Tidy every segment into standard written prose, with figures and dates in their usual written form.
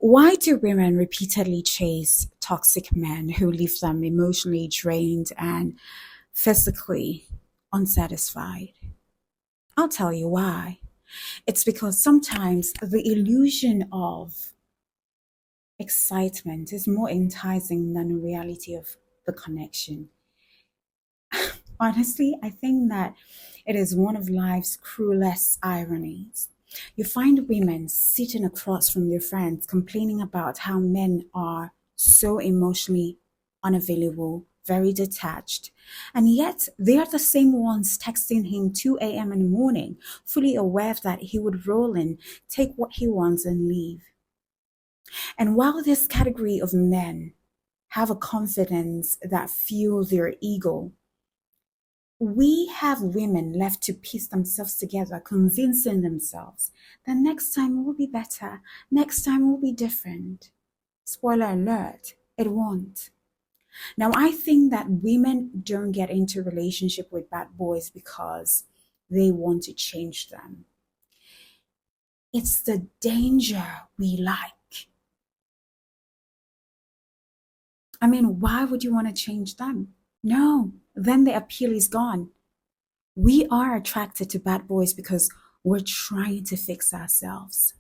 Why do women repeatedly chase toxic men who leave them emotionally drained and physically unsatisfied? I'll tell you why. It's because sometimes the illusion of excitement is more enticing than the reality of the connection. Honestly, I think that it is one of life's cruelest ironies. You find women sitting across from their friends complaining about how men are so emotionally unavailable, very detached, and yet they are the same ones texting him 2 a.m. in the morning, fully aware that he would roll in, take what he wants, and leave. And while this category of men have a confidence that fuel their ego, we have women left to piece themselves together, convincing themselves that next time will be better, next time will be different. Spoiler alert, it won't. Now, I think that women don't get into relationship with bad boys because they want to change them. It's the danger we like. I mean, why would you want to change them? No, then the appeal is gone. We are attracted to bad boys because we're trying to fix ourselves.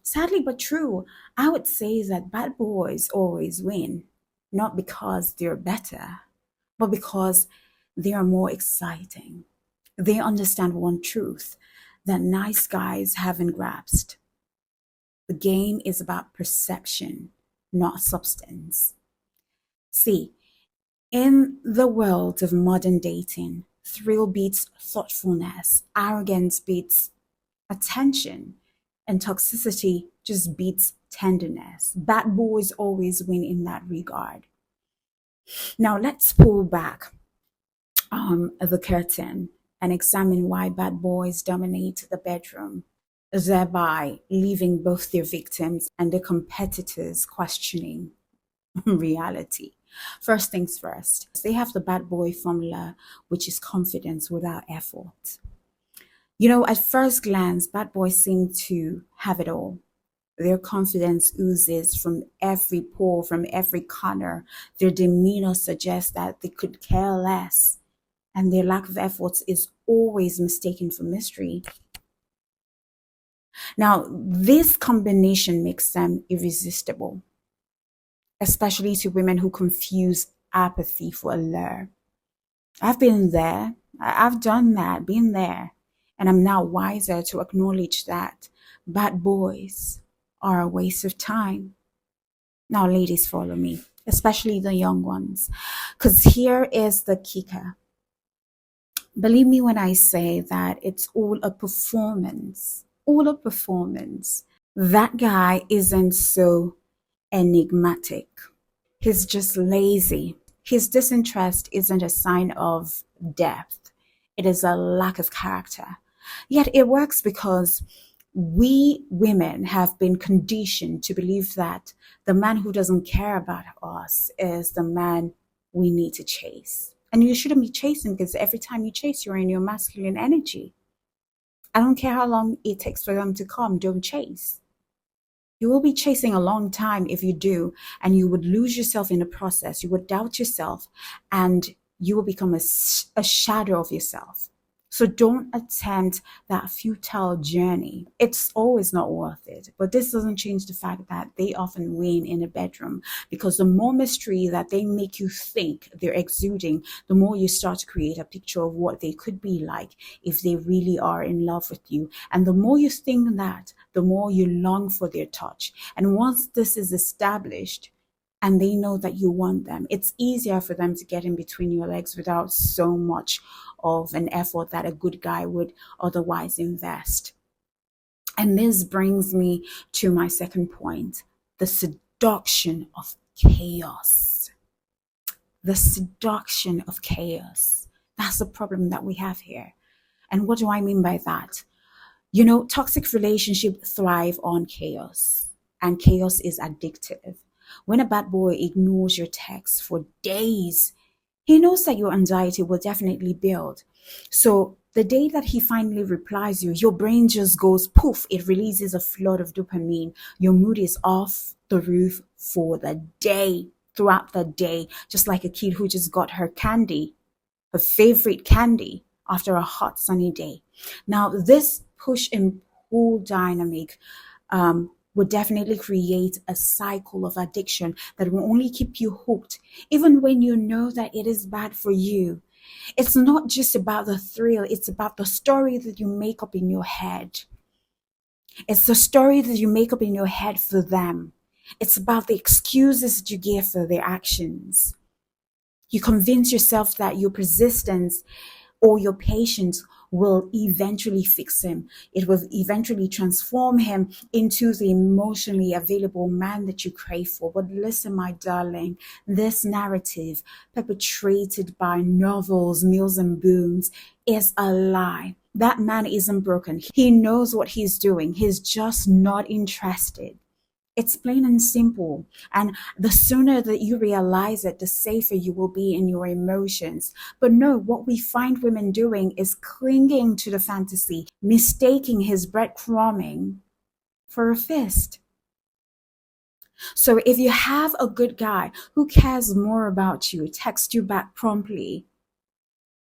Sadly but true, I would say that bad boys always win, not because they're better, but because they are more exciting. They understand one truth that nice guys haven't grasped. The game is about perception, not substance. See, in the world of modern dating, thrill beats thoughtfulness, arrogance beats attention, and toxicity just beats tenderness. Bad boys always win in that regard. Now, let's pull back the curtain and examine why bad boys dominate the bedroom, thereby leaving both their victims and their competitors questioning reality. First things first, they have the bad boy formula, which is confidence without effort. You know, at first glance, bad boys seem to have it all. Their confidence oozes from every pore, from every corner. Their demeanor suggests that they could care less, and their lack of effort is always mistaken for mystery. Now, this combination makes them irresistible, especially to women who confuse apathy for allure. I've been there, I've done that, been there, and I'm now wiser to acknowledge that bad boys are a waste of time. Now, ladies, follow me, especially the young ones, because here is the kicker. Believe me when I say that it's all a performance, all a performance. That guy isn't so enigmatic. He's just lazy. His disinterest isn't a sign of depth, it is a lack of character. Yet it works because we women have been conditioned to believe that the man who doesn't care about us is the man we need to chase. And you shouldn't be chasing because every time you chase, you're in your masculine energy. I don't care how long it takes for them to come, don't chase. You will be chasing a long time if you do, and you would lose yourself in the process. You would doubt yourself, and you will become a shadow of yourself. So don't attempt that futile journey. It's always not worth it. But this doesn't change the fact that they often win in a bedroom because the more mystery that they make you think they're exuding, the more you start to create a picture of what they could be like if they really are in love with you. And the more you think that, the more you long for their touch. And once this is established, and they know that you want them, it's easier for them to get in between your legs without so much of an effort that a good guy would otherwise invest. And this brings me to my second point, the seduction of chaos. The seduction of chaos. That's the problem that we have here. And what do I mean by that? You know, toxic relationships thrive on chaos, and chaos is addictive. When a bad boy ignores your texts for days, he knows that your anxiety will definitely build. So The day that he finally replies you, your brain just goes poof. It releases a flood of dopamine. Your mood is off the roof for the day, throughout the day, just like a kid who just got her candy, her favorite candy, after a hot sunny day. Now, this push and pull dynamic would definitely create a cycle of addiction that will only keep you hooked, even when you know that it is bad for you. It's not just about the thrill, it's about the story that you make up in your head. It's the story that you make up in your head for them. It's about the excuses that you give for their actions. You convince yourself that your persistence or your patience will eventually fix him. It will eventually transform him into the emotionally available man that you crave for. But listen, my darling, this narrative perpetrated by novels, Mills and Booms is a lie. That man isn't broken. He knows what he's doing. He's just not interested. It's plain and simple. And the sooner that you realize it, the safer you will be in your emotions. But no, what we find women doing is clinging to the fantasy, mistaking his breadcrumbing for a fist. So if you have a good guy who cares more about you, texts you back promptly,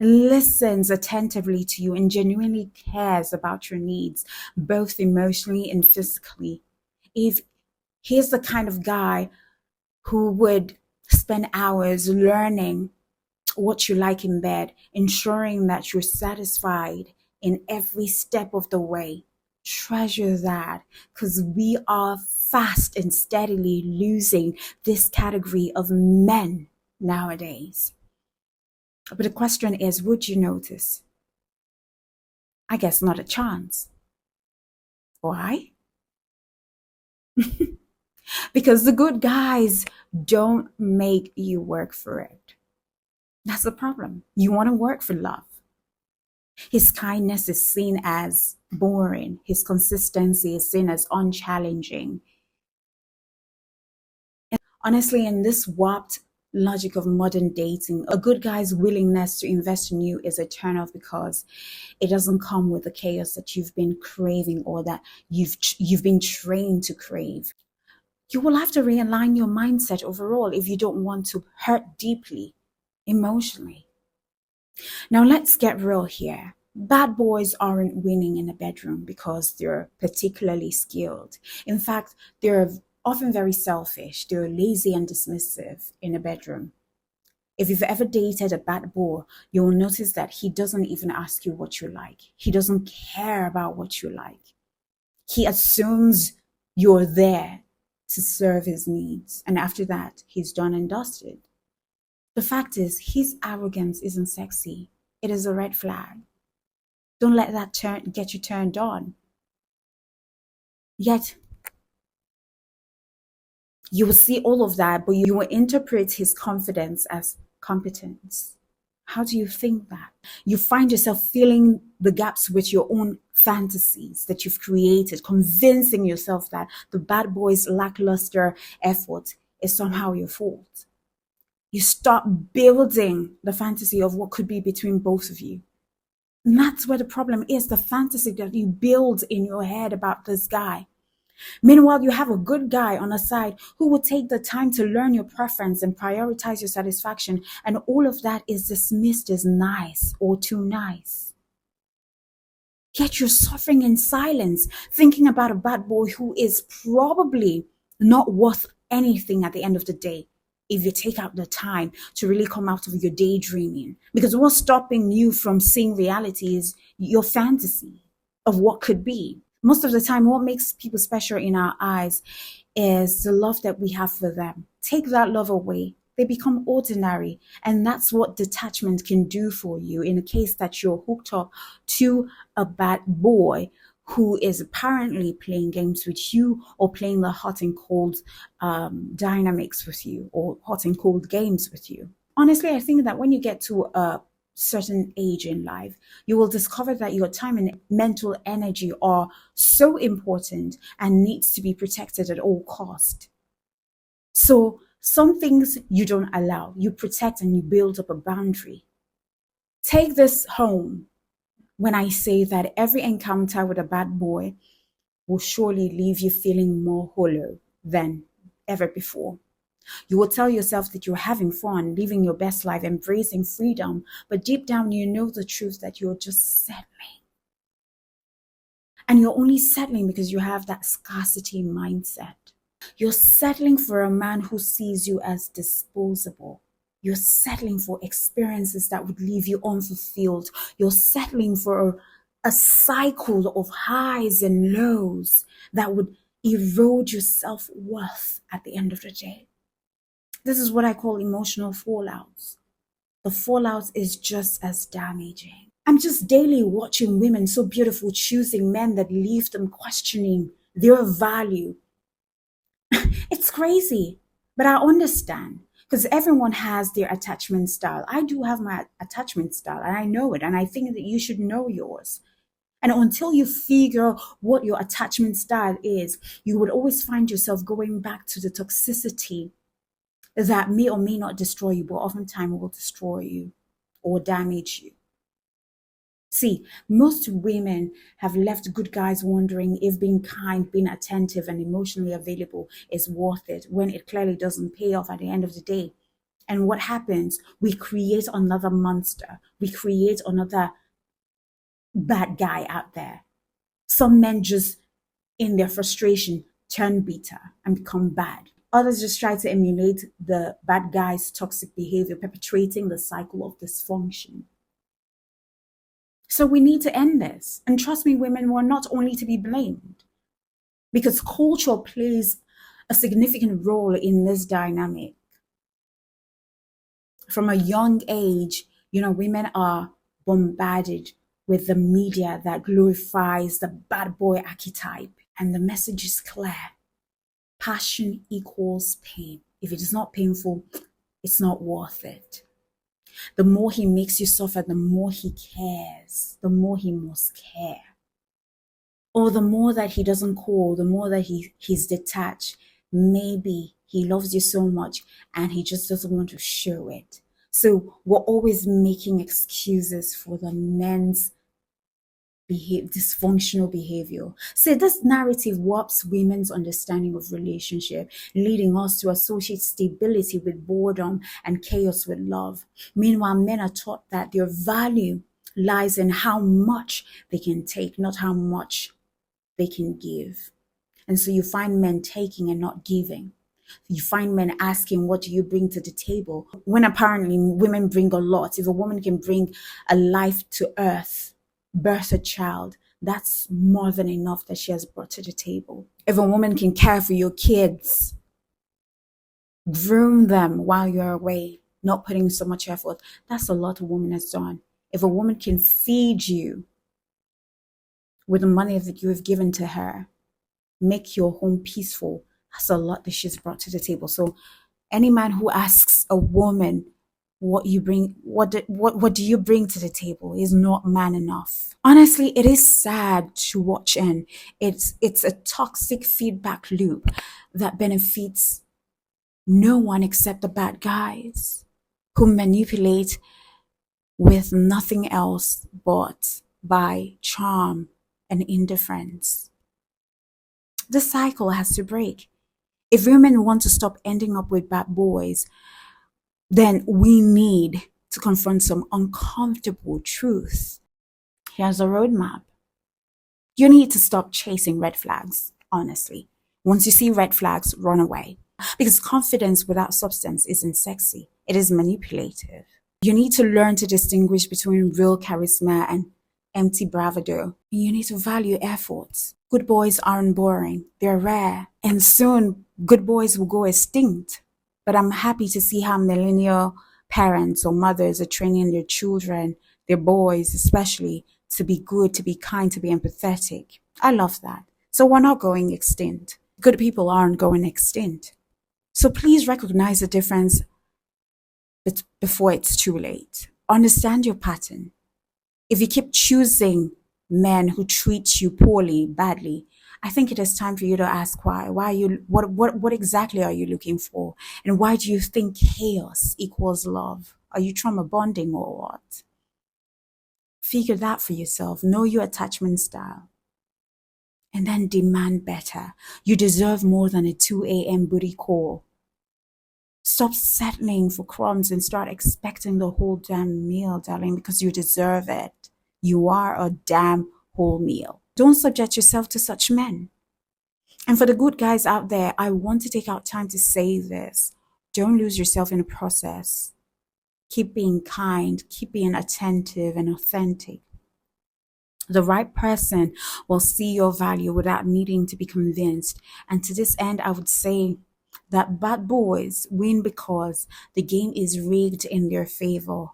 listens attentively to you, and genuinely cares about your needs, both emotionally and physically, if he's the kind of guy who would spend hours learning what you like in bed, ensuring that you're satisfied in every step of the way. Treasure that, because we are fast and steadily losing this category of men nowadays. But the question is, would you notice? I guess not a chance. Why? Because the good guys don't make you work for it. That's the problem. You want to work for love. His kindness is seen as boring. His consistency is seen as unchallenging. And honestly, in this warped logic of modern dating, a good guy's willingness to invest in you is a turnoff because it doesn't come with the chaos that you've been craving or that you've been trained to crave. You will have to realign your mindset overall if you don't want to hurt deeply emotionally. Now, let's get real here. Bad boys aren't winning in the bedroom because they're particularly skilled. In fact, they're often very selfish. They're lazy and dismissive in the bedroom. If you've ever dated a bad boy, you'll notice that he doesn't even ask you what you like. He doesn't care about what you like. He assumes you're there to serve his needs. And after that, he's done and dusted. The fact is, his arrogance isn't sexy. It is a red flag. Don't let that get you turned on. Yet, you will see all of that, but you will interpret his confidence as competence. How do you think that? You find yourself filling the gaps with your own fantasies that you've created, convincing yourself that the bad boy's lackluster effort is somehow your fault. You start building the fantasy of what could be between both of you. And that's where the problem is, the fantasy that you build in your head about this guy. Meanwhile, you have a good guy on the side who will take the time to learn your preference and prioritize your satisfaction, and all of that is dismissed as nice or too nice. Yet you're suffering in silence, thinking about a bad boy who is probably not worth anything at the end of the day if you take out the time to really come out of your daydreaming. Because what's stopping you from seeing reality is your fantasy of what could be. Most of the time, what makes people special in our eyes is the love that we have for them. Take that love away, they become ordinary. And that's what detachment can do for you in the case that you're hooked up to a bad boy who is apparently playing games with you or playing the hot and cold dynamics with you or hot and cold games with you. Honestly, I think that when you get to a certain age in life, you will discover that your time and mental energy are so important and needs to be protected at all cost. So some things you don't allow, you protect and you build up a boundary. Take this home. when I say that every encounter with a bad boy will surely leave you feeling more hollow than ever before. You will tell yourself that you're having fun, living your best life, embracing freedom, but deep down you know the truth that you're just settling. And you're only settling because you have that scarcity mindset. You're settling for a man who sees you as disposable. You're settling for experiences that would leave you unfulfilled. You're settling for a cycle of highs and lows that would erode your self worth at the end of the day. This is what I call emotional fallouts. The fallout is just as damaging. I'm just daily watching women so beautiful choosing men that leave them questioning their value. It's crazy, but I understand because everyone has their attachment style. I do have my attachment style and I know it, and I think that you should know yours. And until you figure what your attachment style is, you would always find yourself going back to the toxicity that may or may not destroy you, but oftentimes will destroy you or damage you. See, most women have left good guys wondering if being kind, being attentive, and emotionally available is worth it when it clearly doesn't pay off at the end of the day. And what happens? We create another monster. We create another bad guy out there. Some men just, in their frustration, turn bitter and become bad. Others just try to emulate the bad guy's toxic behavior, perpetuating the cycle of dysfunction. So we need to end this. And trust me, women were not only to be blamed because culture plays a significant role in this dynamic. From a young age, women are bombarded with the media that glorifies the bad boy archetype. And the message is clear. Passion equals pain. If it is not painful, it's not worth it. The more he makes you suffer, the more he cares, the more he must care. Or the more that he doesn't call, the more that he's detached. Maybe he loves you so much and he just doesn't want to show it. So we're always making excuses for the men's dysfunctional behavior. So this narrative warps women's understanding of relationship, leading us to associate stability with boredom and chaos with love. Meanwhile, men are taught that their value lies in how much they can take, not how much they can give. And so you find men taking and not giving. You find men asking, what do you bring to the table? When apparently women bring a lot. If a woman can bring a life to earth, birth a child, that's more than enough that she has brought to the table. If a woman can care for your kids, groom them while you're away, not putting so much effort, that's a lot a woman has done. If a woman can feed you with the money that you have given to her, make your home peaceful, that's a lot that she's brought to the table. So any man who asks a woman what you bring, what do you bring to the table is not man enough. Honestly, it is sad to watch, and it's a toxic feedback loop that benefits no one except the bad guys who manipulate with nothing else but by charm and indifference. The cycle has to break. If women want to stop ending up with bad boys, then we need to confront some uncomfortable truths. Here's a roadmap. You need to stop chasing red flags, honestly. Once you see red flags, run away. Because confidence without substance isn't sexy. It is manipulative. You need to learn to distinguish between real charisma and empty bravado. You need to value efforts. Good boys aren't boring. They're rare. And soon, good boys will go extinct. But I'm happy to see how millennial parents or mothers are training their children, their boys especially, to be good, to be kind, to be empathetic. I love that. So we're not going extinct. Good people aren't going extinct. So please recognize the difference before it's too late. Understand your pattern. If you keep choosing men who treat you poorly, badly, I think it is time for you to ask why. Why you? What exactly are you looking for? And why do you think chaos equals love? Are you trauma bonding or what? Figure that for yourself. Know your attachment style. And then demand better. You deserve more than a 2 a.m. booty call. Stop settling for crumbs and start expecting the whole damn meal, darling, because you deserve it. You are a damn whole meal. Don't subject yourself to such men. And for the good guys out there, I want to take out time to say this. Don't lose yourself in the process. Keep being kind, keep being attentive and authentic. The right person will see your value without needing to be convinced. And to this end, I would say that bad boys win because the game is rigged in their favor.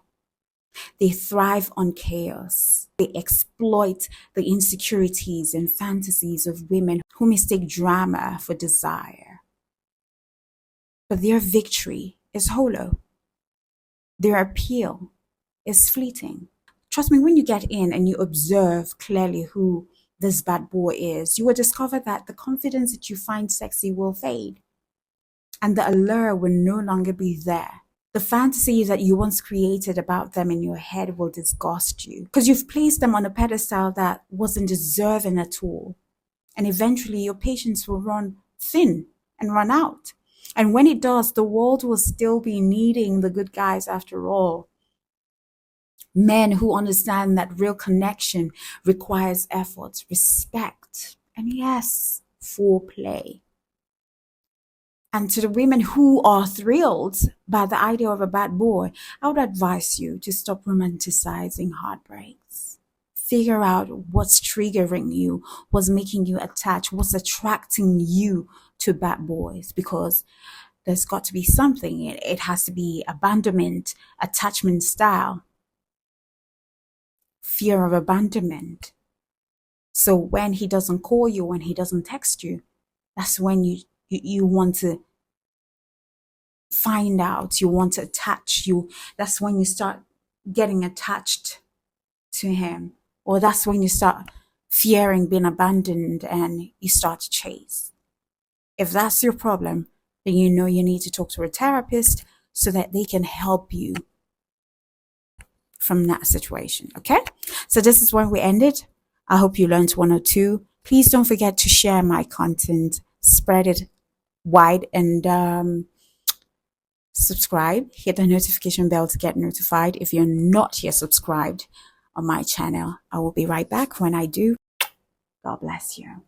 They thrive on chaos. They exploit the insecurities and fantasies of women who mistake drama for desire. But their victory is hollow. Their appeal is fleeting. Trust me, when you get in and you observe clearly who this bad boy is, you will discover that the confidence that you find sexy will fade and the allure will no longer be there. The fantasy that you once created about them in your head will disgust you because you've placed them on a pedestal that wasn't deserving at all. And eventually your patience will run thin and run out. And when it does, the world will still be needing the good guys after all. Men who understand that real connection requires effort, respect, and yes, foreplay. And to the women who are thrilled by the idea of a bad boy, I would advise you to stop romanticizing heartbreaks. Figure out what's triggering you, what's making you attached, what's attracting you to bad boys, because there's got to be something. It has to be abandonment, attachment style, fear of abandonment. So when he doesn't call you, when he doesn't text you, that's when you want to find out, you want to attach you. That's when you start getting attached to him. Or that's when you start fearing being abandoned and you start to chase. If that's your problem, then you know you need to talk to a therapist so that they can help you from that situation. Okay? So this is when we ended. I hope you learned one or two. Please don't forget to share my content, spread it wide, and subscribe. Hit the notification bell to get notified if you're not yet subscribed on my channel. I will be right back when I do. God bless you.